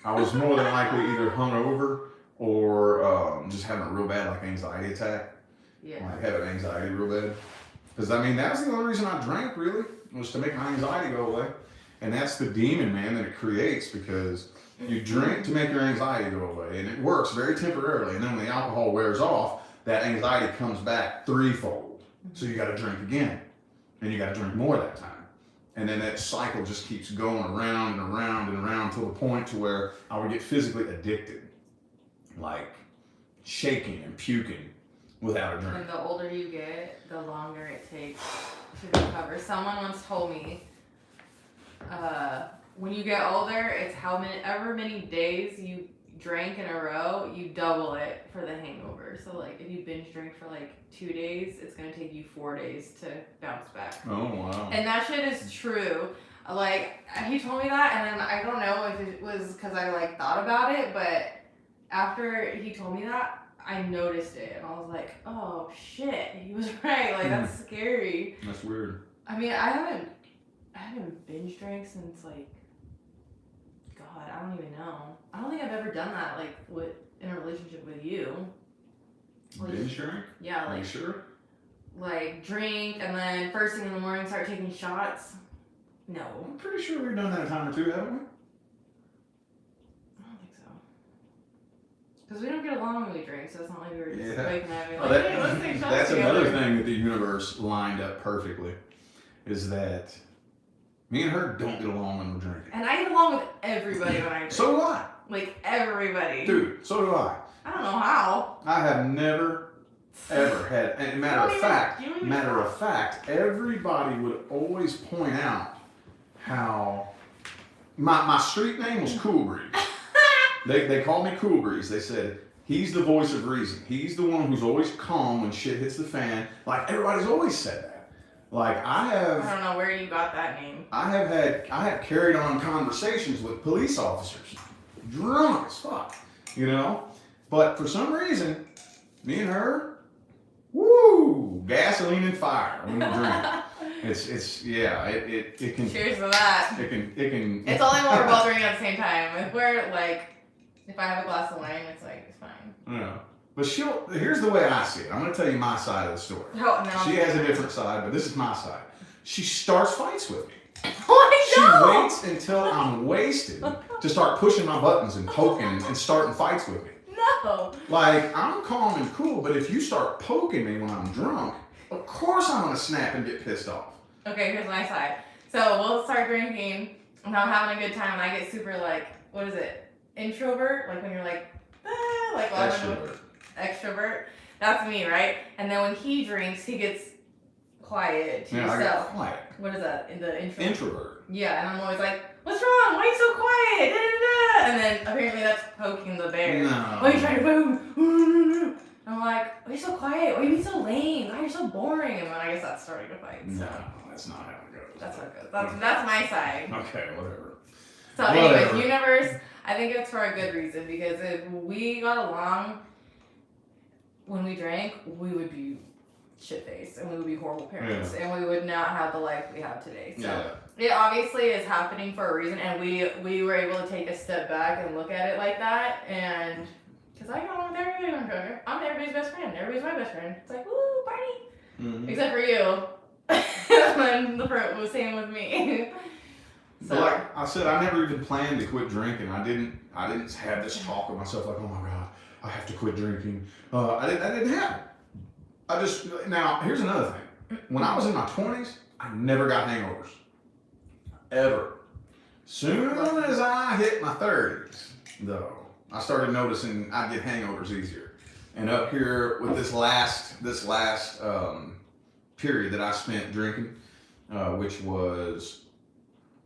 I was more than likely either hungover or just having a real bad anxiety attack. Yeah. Having anxiety real bad. Because, that was the only reason I drank, really, was to make my anxiety go away. And that's the demon, man, that it creates, because you drink to make your anxiety go away, and it works very temporarily. And then when the alcohol wears off, that anxiety comes back threefold. So you got to drink again, and you got to drink more that time. And then that cycle just keeps going around and around and around till the point to where I would get physically addicted, shaking and puking. Without a drink. And the older you get, the longer it takes to recover. Someone once told me, when you get older, it's however many days you drank in a row, you double it for the hangover. So like if you binge drink for like 2 days, it's gonna take you 4 days to bounce back. Oh wow. And that shit is true. Like he told me that, and then I don't know if it was because I like thought about it, but after he told me that, I noticed it, and I was like, oh shit, he was right. Like that's scary. That's weird. I mean, I haven't binge drank since like, God, I don't even know. I don't think I've ever done that like in a relationship with you. Like, Binge drink? Yeah, Are like you sure? like drink and then first thing in the morning start taking shots. No, I'm pretty sure we've done that a time or two, haven't we? I don't think so. Because we don't get along when we drink, so it's not like we were just Yeah. waking up and Oh, like, hey, let's take shots that's together. another thing that the universe lined up perfectly, is that me and her don't get along when we're drinking. And I get along with everybody when I drink. So do I. Like everybody. Dude, so do I. I don't know how. I have never, ever had, and matter of fact, everybody would always point out how my street name was Cool Breeze. They called me Cool Breeze. They said, he's the voice of reason. He's the one who's always calm when shit hits the fan. Like, everybody's always said that. Like, I don't know where you got that name. I have carried on conversations with police officers. Drunk as fuck, you know? But for some reason, me and her, woo, gasoline and fire when we drink. It can. Cheers to that. It can. It's only when we're both drinking at the same time. If we're like, if I have a glass of wine, it's like, it's fine. Yeah. But here's the way I see it. I'm going to tell you my side of the story. Oh, and then She has a different side, but this is my side. She starts fights with me. Oh, She I know! waits until I'm wasted to start pushing my buttons and poking and starting fights with me. No. Like, I'm calm and cool, but if you start poking me when I'm drunk, of course I'm going to snap and get pissed off. Okay, here's my side. So we'll start drinking, and I'm having a good time, and I get super like, what is it? Introvert? Like when you're like, like extrovert. That's me, right? And then when he drinks, he gets quiet to Yeah, I yourself. get quiet. What is that? In the introvert? Introvert. Yeah, and I'm always like, what's wrong? Why are you so quiet? Da, da, da. And then apparently that's poking the bear. No. Why are you trying to boom? I'm like, why are you so quiet? Why are you being so lame? Why are you so boring? And then I guess that's starting to fight. So. No, that's not how it goes. That's not good. That's my side. Okay, whatever. So anyways, universe, I think it's for a good reason, because if we got along when we drank, we would be shit-faced and we would be horrible parents and we would not have the life we have today. So it obviously is happening for a reason, and we were able to take a step back and look at it like that, and because I got along with everybody when I'm drunk. I'm everybody's best friend. Everybody's my best friend. It's like, woo, party. Mm-hmm. Except for you. And the fruit was same with me. So. But like I said, I never even planned to quit drinking. I didn't have this talk with myself like, oh my God, I have to quit drinking. That didn't happen. Now, here's another thing. When I was in my 20s, I never got hangovers. Ever. Soon as I hit my 30s, though, I started noticing I'd get hangovers easier. And up here with this last period that I spent drinking, which was,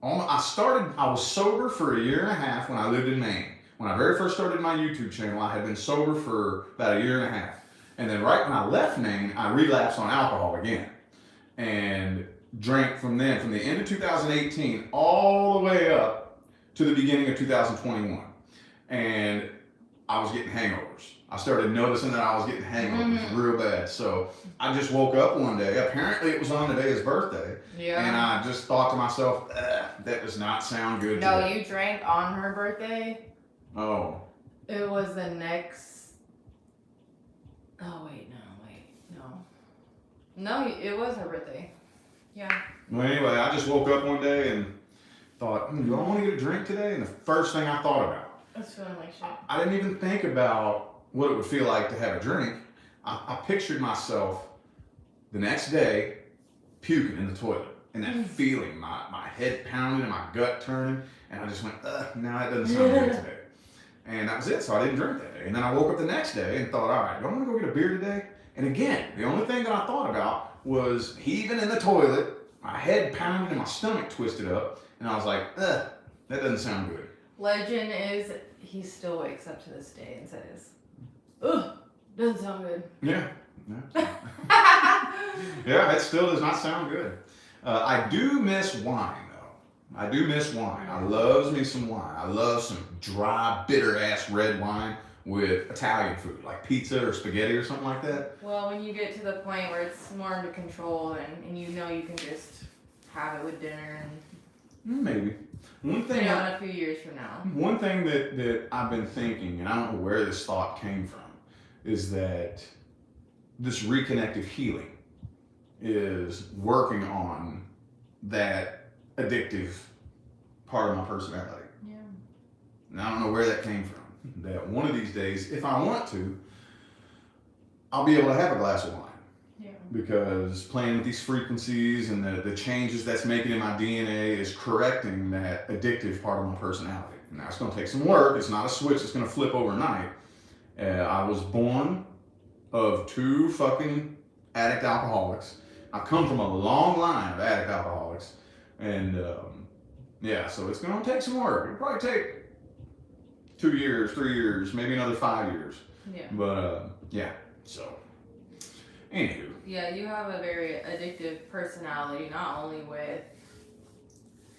I was sober for 1.5 years when I lived in Maine. When I very first started my YouTube channel, I had been sober for about 1.5 years. And then right when I left Maine, I relapsed on alcohol again. And drank from the end of 2018 all the way up to the beginning of 2021. And I was getting hangovers. I started noticing that I was getting hangovers real bad. So I just woke up one day. Apparently it was on the day of his birthday. Yeah. And I just thought to myself, that does not sound good. No, today. you drank on her birthday. Oh. It was the next. Oh, no, it was her birthday. Yeah. Well, anyway, I just woke up one day and thought, do I want to get a drink today? And the first thing I thought about. That's feeling like shit. I didn't even think about what it would feel like to have a drink. I pictured myself the next day puking in the toilet. And that feeling, my head pounding and my gut turning. And I just went, no, that doesn't sound good today. And that was it. So I didn't drink that day. And then I woke up the next day and thought, all right, do I want to go get a beer today? And again, the only thing that I thought about was heaving in the toilet, my head pounding and my stomach twisted up. And I was like, that doesn't sound good. Legend is he still wakes up to this day and says, "Ugh, doesn't sound good." Yeah. Yeah, it still does not sound good. I do miss wine, though. I do miss wine. I loves me some wine. I love some dry, bitter-ass red wine with Italian food, like pizza or spaghetti or something like that. Well, when you get to the point where it's more under control and you know you can just have it with dinner and Maybe. One you thing, know, in a few years from now. one thing that I've been thinking, and I don't know where this thought came from, is that this reconnective healing is working on that addictive part of my personality. Yeah. And I don't know where that came from. That one of these days, if I want to, I'll be able to have a glass of wine. Yeah. Because playing with these frequencies and the changes that's making in my DNA is correcting that addictive part of my personality. Now, it's going to take some work. It's not a switch that's going to flip overnight. I was born of 2 fucking addict alcoholics. I come from a long line of addict alcoholics. And yeah, so it's going to take some work. It'll probably take 2 years, 3 years, maybe another 5 years. Yeah. But yeah, so anywho. Yeah, you have a very addictive personality, not only with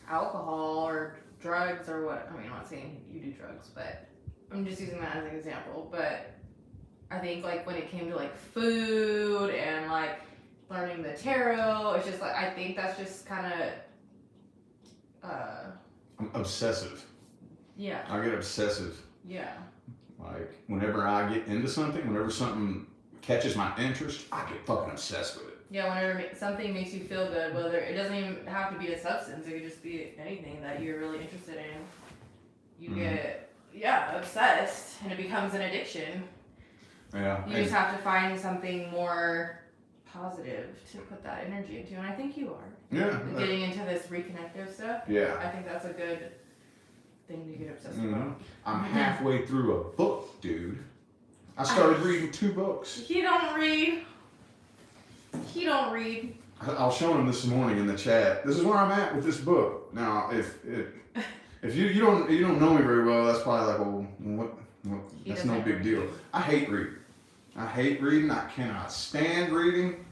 alcohol or drugs or what. I mean, I'm not saying you do drugs, but I'm just using that as an example. But I think like when it came to like food and like learning the tarot, it's just like I think that's just kind of I'm obsessive. yeah. I get obsessive. Yeah. Like whenever I get into something, whenever something catches my interest, I get fucking obsessed with it. Yeah, whenever something makes you feel good, whether it doesn't even have to be a substance, it could just be anything that you're really interested in. You get obsessed, and it becomes an addiction. Yeah. You just have to find something more positive to put that energy into, and I think you are. Yeah. Getting into this reconnective stuff. Yeah. I think that's a good thing to get obsessed Mm-hmm. about. I'm halfway through a book, dude. I started reading 2 books. He don't read. He don't read. I was showing him this morning in the chat. This is where I'm at with this book. Now, if you don't know me very well, that's probably like, well, what that's no big deal. I hate reading. I cannot stand reading.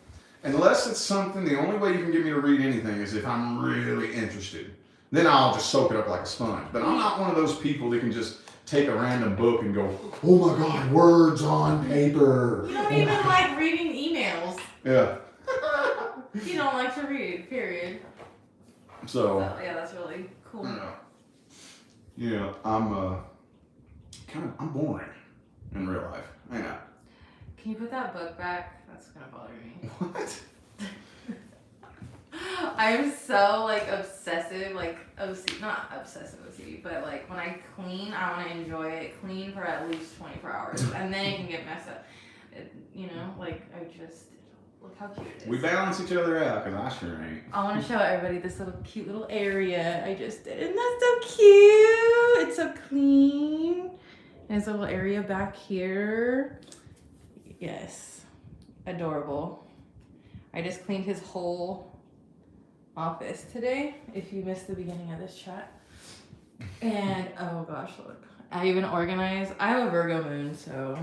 Unless it's something, the only way you can get me to read anything is if I'm really interested. Then I'll just soak it up like a sponge. But I'm not one of those people that can just take a random book and go, oh my God, words on paper. You don't even like reading emails. Yeah. You don't like to read, period. So yeah, that's really cool. Yeah, I'm boring in real life. I know. Can you put that book back? That's gonna bother me. What? I'm so like obsessive, like OCD, not obsessive OCD, but like when I clean, I want to enjoy it clean for at least 24 hours, and then it can get messed up. You know, like I just look how cute it is. We balance each other out, because I sure ain't. I want to show everybody this little cute little area I just did. Isn't that so cute? It's so clean. There's a little area back here. Yes. Adorable. I just cleaned his whole office today, if you missed the beginning of this chat. And, oh gosh, look. I even organized. I have a Virgo moon, so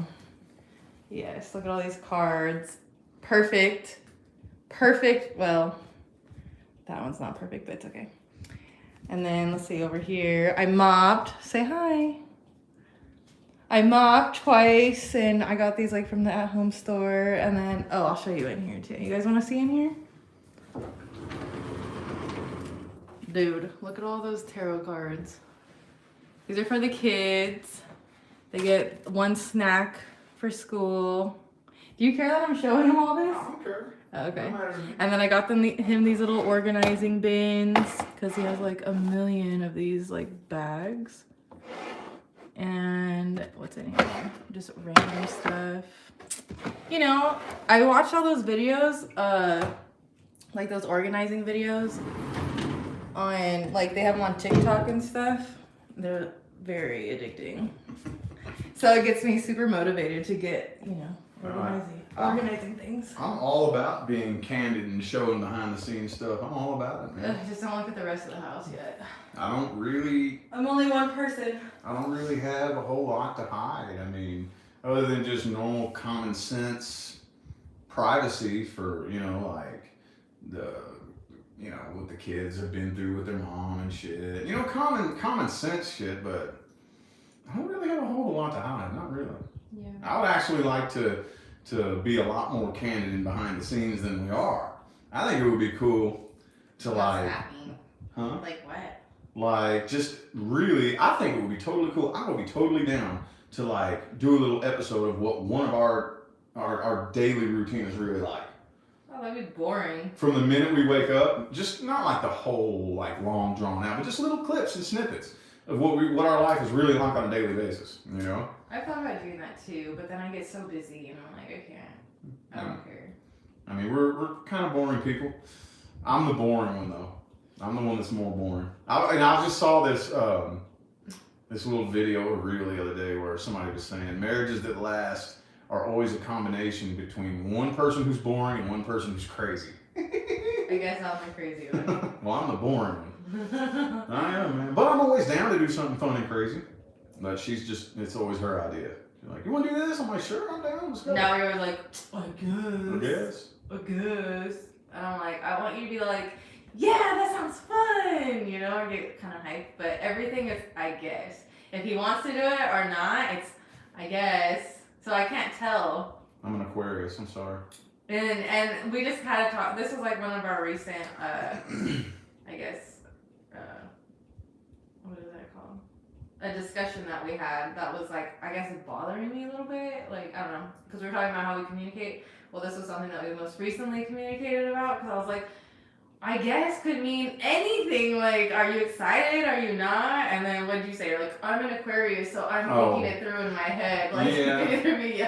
yes, look at all these cards. Perfect. Well, that one's not perfect, but it's okay. And then let's see over here. I mopped. Say hi. I mopped twice, and I got these like from the at-home store. And then, oh, I'll show you in here too. You guys want to see in here? Dude, look at all those tarot cards. These are for the kids. They get one snack for school. Do you care that I'm showing him all this? I don't care. Okay. And then I got him these little organizing bins because he has like a million of these like bags. And what's in here? Just random stuff. You know, I watched all those videos, like those organizing videos on, like they have them on TikTok and stuff. They're very addicting. So it gets me super motivated to get, you know, organizing. I organizing things. I'm all about being candid and showing behind the scenes stuff. I'm all about it, man. Just don't look at the rest of the house yet. I'm only one person. I don't really have a whole lot to hide. I mean, other than just normal common sense privacy for, like what the kids have been through with their mom and shit. Common sense shit, but I don't really have a whole lot to hide. Not really. Yeah. I would actually like to be a lot more candid and behind the scenes than we are. I think it would be cool to What's like, that mean? huh? Like what? Like just really, I think it would be totally cool. I would be totally down to like do a little episode of what one of our daily routine is really like. Oh, that'd be boring. From the minute we wake up, just not like the whole like long drawn out, but just little clips and snippets of what our life is really like on a daily basis. I thought about doing that too, but then I get so busy and I'm like, I can't. I don't care. I mean, we're kind of boring people. I'm the boring one though. I'm the one that's more boring. I just saw this this little video or reel the other day where somebody was saying marriages that last are always a combination between one person who's boring and one person who's crazy. I guess I'm the crazy one. Well, I'm the boring one. I am, man. But I'm always down to do something fun and crazy. But it's always her idea. She's like, you want to do this? I'm like, sure, I'm down. Let's go. Now you're like, I guess. I guess. And I'm like, I want you to be like, yeah, that sounds fun. I get kind of hyped. But everything is, I guess. If he wants to do it or not, it's, I guess. So I can't tell. I'm an Aquarius. I'm sorry. And we just had a talk. This was like one of our recent, I guess, what is that called? A discussion that we had that was like, I guess it's bothering me a little bit. Like, I don't know. Because we were talking about how we communicate. Well, this was something that we most recently communicated about. Because I was like, I guess could mean anything. Like, are you excited? Are you not? And then what did you say? You're like, I'm an Aquarius, so I'm thinking it through in my head. Like, it can either be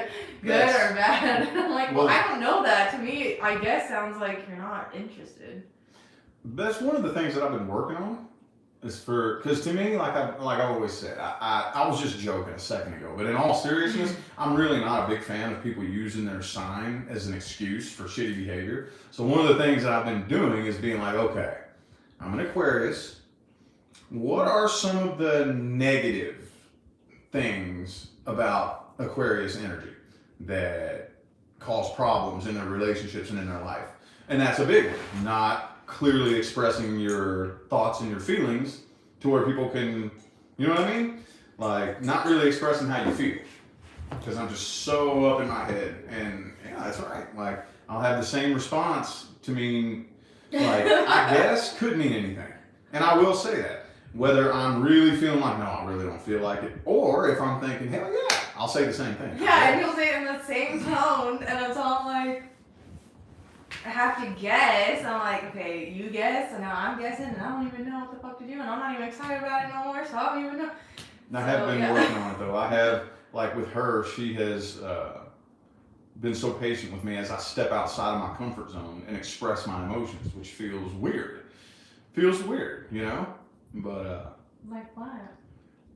good or bad. And I'm like, well, I don't know that. To me, I guess sounds like you're not interested. That's one of the things that I've been working on. Because to me, like I've always said, I was just joking a second ago, but in all seriousness, I'm really not a big fan of people using their sign as an excuse for shitty behavior. So one of the things that I've been doing is being like, okay, I'm an Aquarius. What are some of the negative things about Aquarius energy that cause problems in their relationships and in their life? And that's a big one. Not clearly expressing your thoughts and your feelings to where people can, you know what I mean? Like, not really expressing how you feel. Because I'm just so up in my head. And yeah, that's right. Like, I'll have the same response to mean, like, I guess could mean anything. And I will say that. Whether I'm really feeling like, no, I really don't feel like it. Or if I'm thinking, hell yeah, I'll say the same thing. Yeah, and you'll say it in the same tone. And it's all like, I have to guess. I'm like, okay, you guess, and now I'm guessing, and I don't even know what the fuck to do, and I'm not even excited about it no more, so I don't even know. I have been working on it though. I have, like with her, she has been so patient with me as I step outside of my comfort zone and express my emotions, which feels weird. But like what?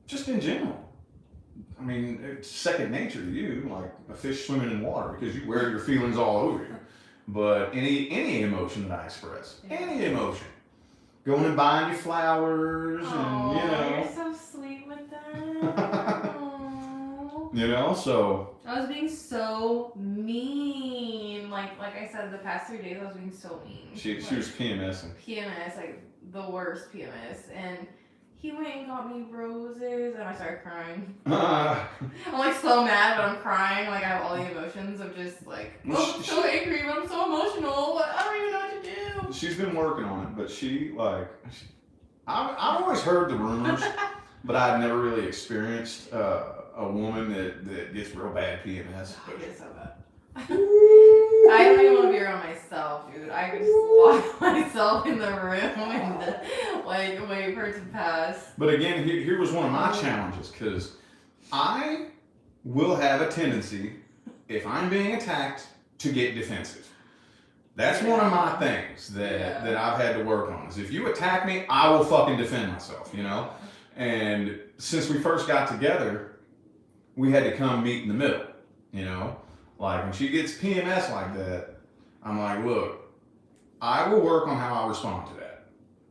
Just in general. I mean, it's second nature to you, like a fish swimming in water, because you wear your feelings all over you. But any emotion that I express, any emotion, going and buying you flowers, and you're so sweet with that. So I was being so mean. Like I said, the past 3 days I was being so mean. She was PMSing. PMS, like the worst PMS, and he went and got me roses, and I started crying. I'm like so mad, but I'm crying. Like I have all the emotions of just like, I'm so angry, but I'm so emotional. But I don't even know what to do. She's been working on it, but I've always heard the rumors, but I've never really experienced a woman that gets real bad PMS. I get so bad. I don't even want to be around myself, dude. I could just lock myself in the room and like wait for it to pass. But again, here was one of my challenges, because I will have a tendency, if I'm being attacked, to get defensive. That's one of my things that I've had to work on. Is if you attack me, I will fucking defend myself, And since we first got together, we had to come meet in the middle, Like when she gets PMS like that, I'm like, look, I will work on how I respond to that.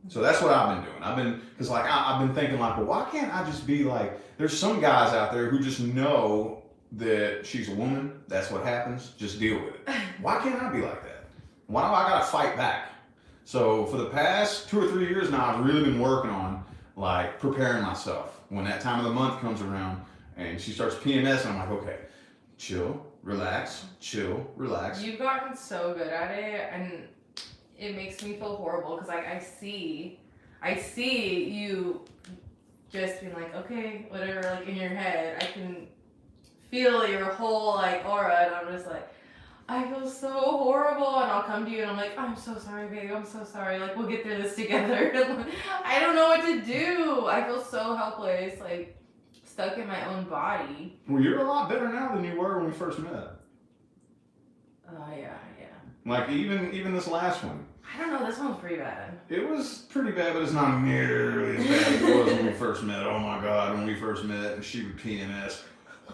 So that's what I've been doing. Because like I've been thinking like, well, why can't I just be like? There's some guys out there who just know that she's a woman. That's what happens. Just deal with it. Why can't I be like that? Why do I gotta fight back? So for the past 2 or 3 years now, I've really been working on like preparing myself. When that time of the month comes around and she starts PMS, I'm like, okay, chill, relax, chill, relax. You've gotten so good at it, and it makes me feel horrible because like I see you just being like, okay, whatever, like in your head. I can feel your whole like aura, and I'm just like, I feel so horrible, and I'll come to you and I'm like, I'm so sorry, babe, I'm so sorry, like we'll get through this together. I don't know what to do. I feel so helpless, like stuck in my own body. Well, you're a lot better now than you were when we first met. Oh yeah. Like even this last one. I don't know, this one's pretty bad. It was pretty bad, but it's not nearly as bad as it was when we first met. Oh my God, when we first met and she would PMS.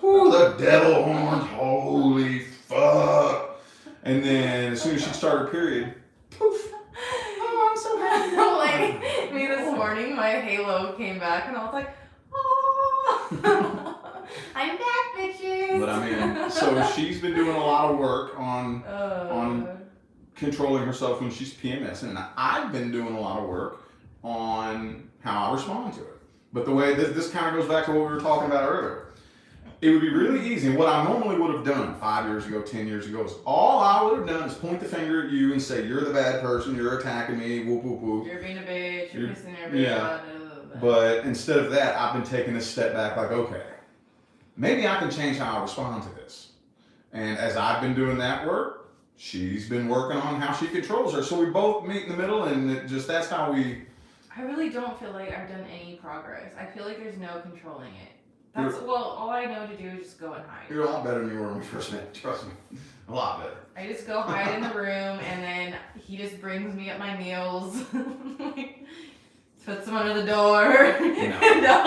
Ooh, the devil horns, holy fuck. And then as soon as she'd start her period, poof. Oh, I'm so happy. Like me this morning, my halo came back and I was like, oh, I'm back, bitches. But I mean, so she's been doing a lot of work on controlling herself when she's PMSing, and I've been doing a lot of work on how I respond to it. But the way this kind of goes back to what we were talking about earlier. It would be really easy, and what I normally would have done 5 years ago, 10 years ago, is all I would have done is point the finger at you and say, you're the bad person, you're attacking me, whoop, whoop, whoop. You're being a bitch, you're pissing everybody yeah. But instead of that, I've been taking a step back like, okay, maybe I can change how I respond to this. And as I've been doing that work, she's been working on how she controls her. So we both meet in the middle, and that's how we... I really don't feel like I've done any progress. I feel like there's no controlling it. All I know to do is just go and hide. You're a lot better than you were when we first met, trust me. A lot better. I just go hide in the room, and then he just brings me up my meals. Puts them under the door. No.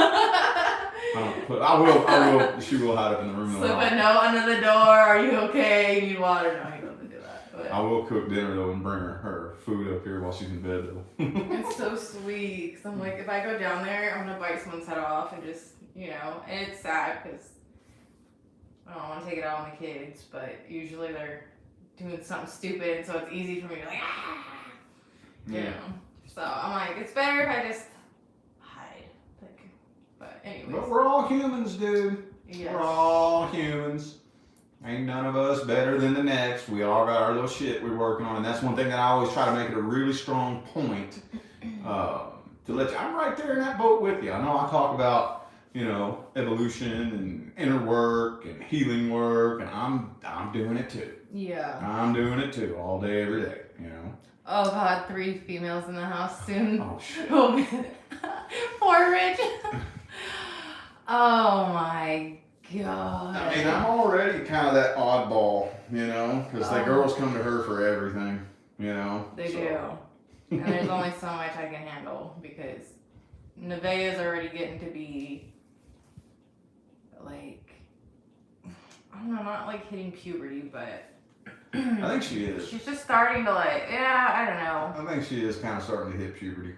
I will, she will hide up in the room. Slip a note under the door, are you okay? You need water? No, he doesn't do that. But I will cook dinner though and bring her food up here while she's in bed though. It's so sweet, because I'm like, if I go down there, I'm going to bite someone's head off and just, and it's sad because I don't want to take it out on the kids, but usually they're doing something stupid, so it's easy for me to like, you know. So I'm like, it's better if I just hide. But anyways. But we're all humans, dude. Yes. We're all humans. Ain't none of us better than the next. We all got our little shit we're working on, and that's one thing that I always try to make it a really strong point to let you. I'm right there in that boat with you. I know I talk about evolution and inner work and healing work, and I'm doing it too. Yeah. I'm doing it too, all day, every day. Oh God, 3 females in the house soon. Oh shit. Poor Rich. Oh my God. I mean, I'm already kind of that oddball, because the girls come to her for everything, They do. And there's only so much I can handle because Nevaeh's already getting to be like, I don't know, not like hitting puberty, but I think she is. She's just starting to I don't know. I think she is kind of starting to hit puberty.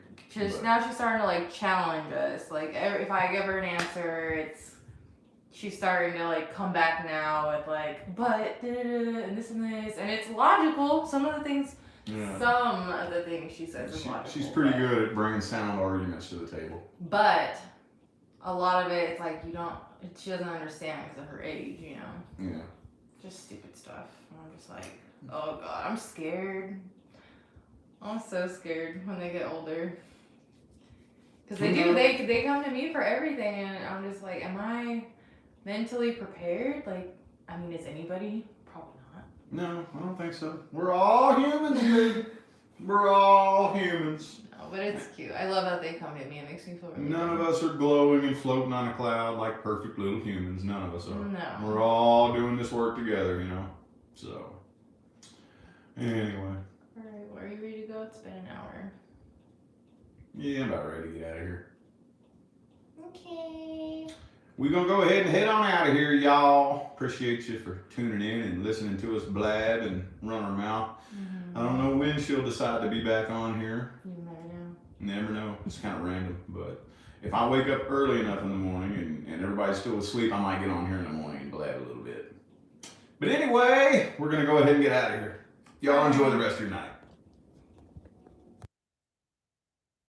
Now she's starting to like challenge us. Like if I give her an answer, she's starting to like come back now with like, but and this, and it's logical. Some of the things she says is logical. She's pretty good at bringing sound arguments to the table. But a lot of it, it's like she doesn't understand because of her age, Yeah. Just stupid stuff. I'm just like, oh God, I'm scared. I'm so scared when they get older. Because they do, they come to me for everything, and I'm just like, am I mentally prepared? Like, I mean, is anybody? Probably not. No, I don't think so. We're all humans, dude. We're all humans. No, but it's cute. I love that they come to me. It makes me feel really None good. of us are glowing and floating on a cloud like perfect little humans. None of us are. No. We're all doing this work together, So, anyway. Alright, well, are you ready to go? It's been an hour. Yeah, I'm about ready to get out of here. Okay. we're going to go ahead and head on out of here, y'all. Appreciate you for tuning in and listening to us blab and run our mouth. I don't know when she'll decide to be back on here. You never know. Never know. It's kind of random. But if I wake up early enough in the morning and everybody's still asleep, I might get on here in the morning and blab a little bit. But anyway, we're going to go ahead and get out of here. Y'all enjoy the rest of your night.